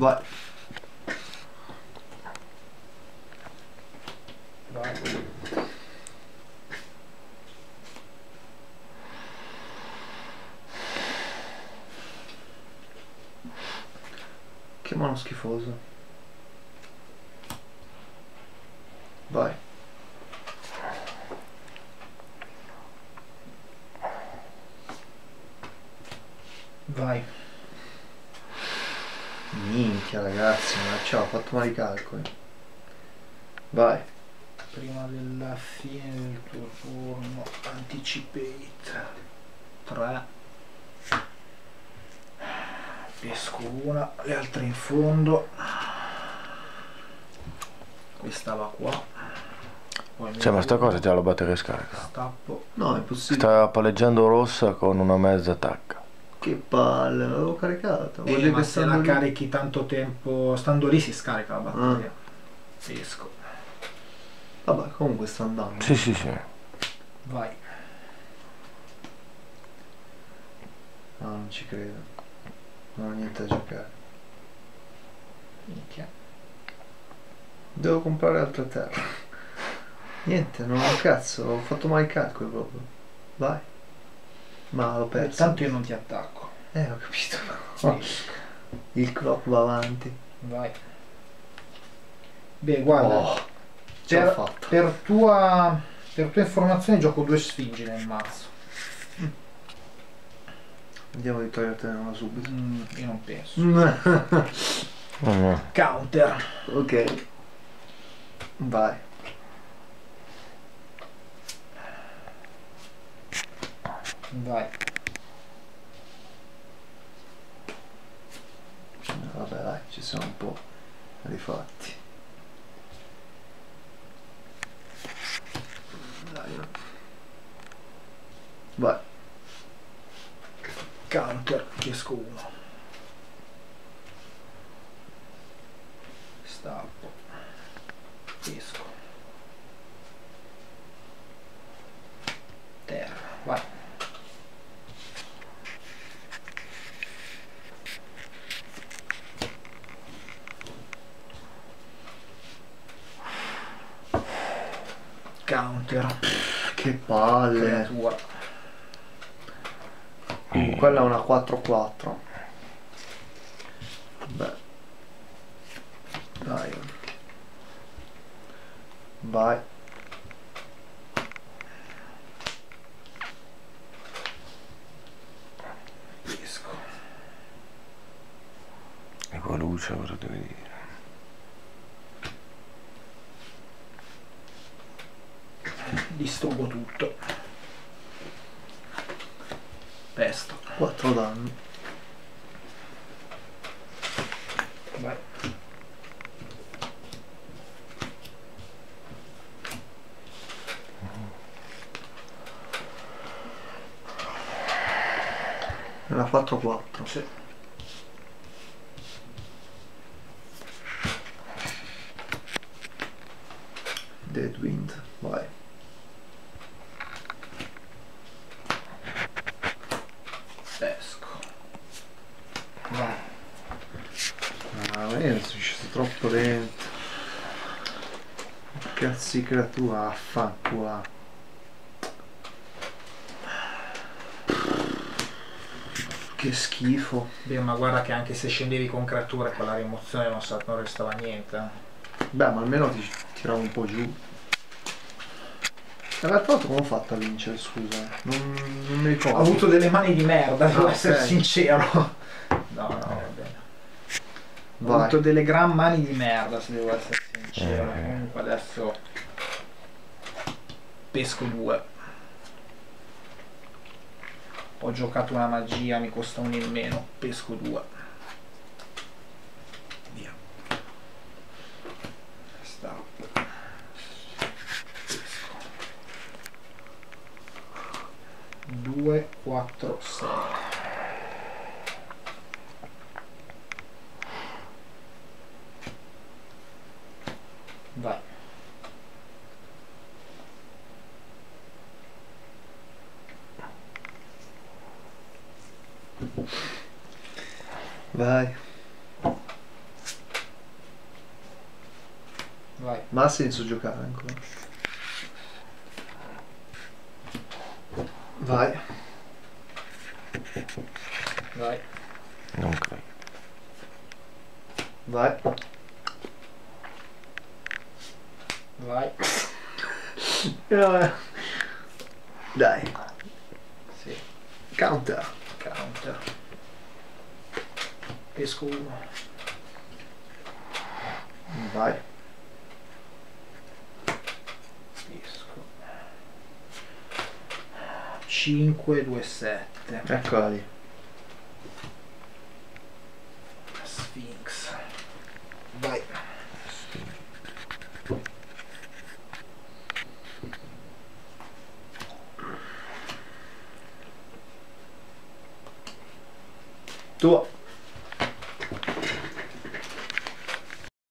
Vai. Vai. Che mano schifosa. Vai. Vai. Minchia ragazzi, ma ciao, ho fatto male i calcoli. Vai. Prima della fine del tuo turno, anticipate. 3. Pesco una, le altre in fondo. Questa va qua. Poi Cioè, ma sta cosa già lo batte che scarica. stappo. No, è possibile. Sta palleggiando rossa con una mezza tacca. Che palle, l'avevo caricata. Vuol dire Ma che se la stando lì. carichi tanto tempo, stando lì si scarica la batteria. Pesco. Vabbè, comunque sta andando. Sì, sì, sì. Vai. No, non ci credo. Non ho niente da giocare. Minchia. Devo comprare altre terre. Niente, non ho un cazzo, ho fatto male i calcoli proprio. Vai. Ma l'ho perso. Tanto io non ti attacco. Ho capito. Pesco. Il clock va avanti. Vai. Beh, guarda. Oh, ce l'ho fatta. Per tua informazione gioco 2 sfingi nel mazzo. Andiamo di togliertene una subito. Io non penso. No. Counter. Ok. Vai. Vai. Vabbè dai, ci siamo un po' rifatti. Dai. Vai. Counter. Pesco 1. Stappo. Pesco. Terra. Vai. Counter. Che palle. Creatura. Quella è una 4-4. Beh. Dai. Vai. Pesco. E qua luce, cosa devi dire? Distruggo tutto. Pesto. 4 danni. Vai. È una 4-4. Sì. Deadwind. Vai. Pesco. Vai. Ah, io sono sceso troppo lento. Cazzo di creatura, affanculo. Che schifo. Beh, ma guarda che anche se scendevi con creature con la rimozione non restava niente. Beh, ma almeno ti tiravo un po' giù. L'altro volta come ho fatto a vincere, scusa? Non mi ricordo. Ho avuto delle mani di merda, devo Ah, essere ok. sincero. No, va bene. Ho Vai. avuto delle gran mani di merda, se devo essere sincero. Comunque adesso pesco 2. Ho giocato una magia, mi costa 1 in meno, pesco 2. Via. Stappo. Pesco. 2, 4, 6. Vai. Vai. Vai. Massa inizio a giocare ancora. Vai. Vai. Non credo. Vai. Vai. Dai. Sì. Counter. Counter. Esco uno. Vai. Esco. 5, 2, 7. Eccola lì. Sphinx. Vai. Tua.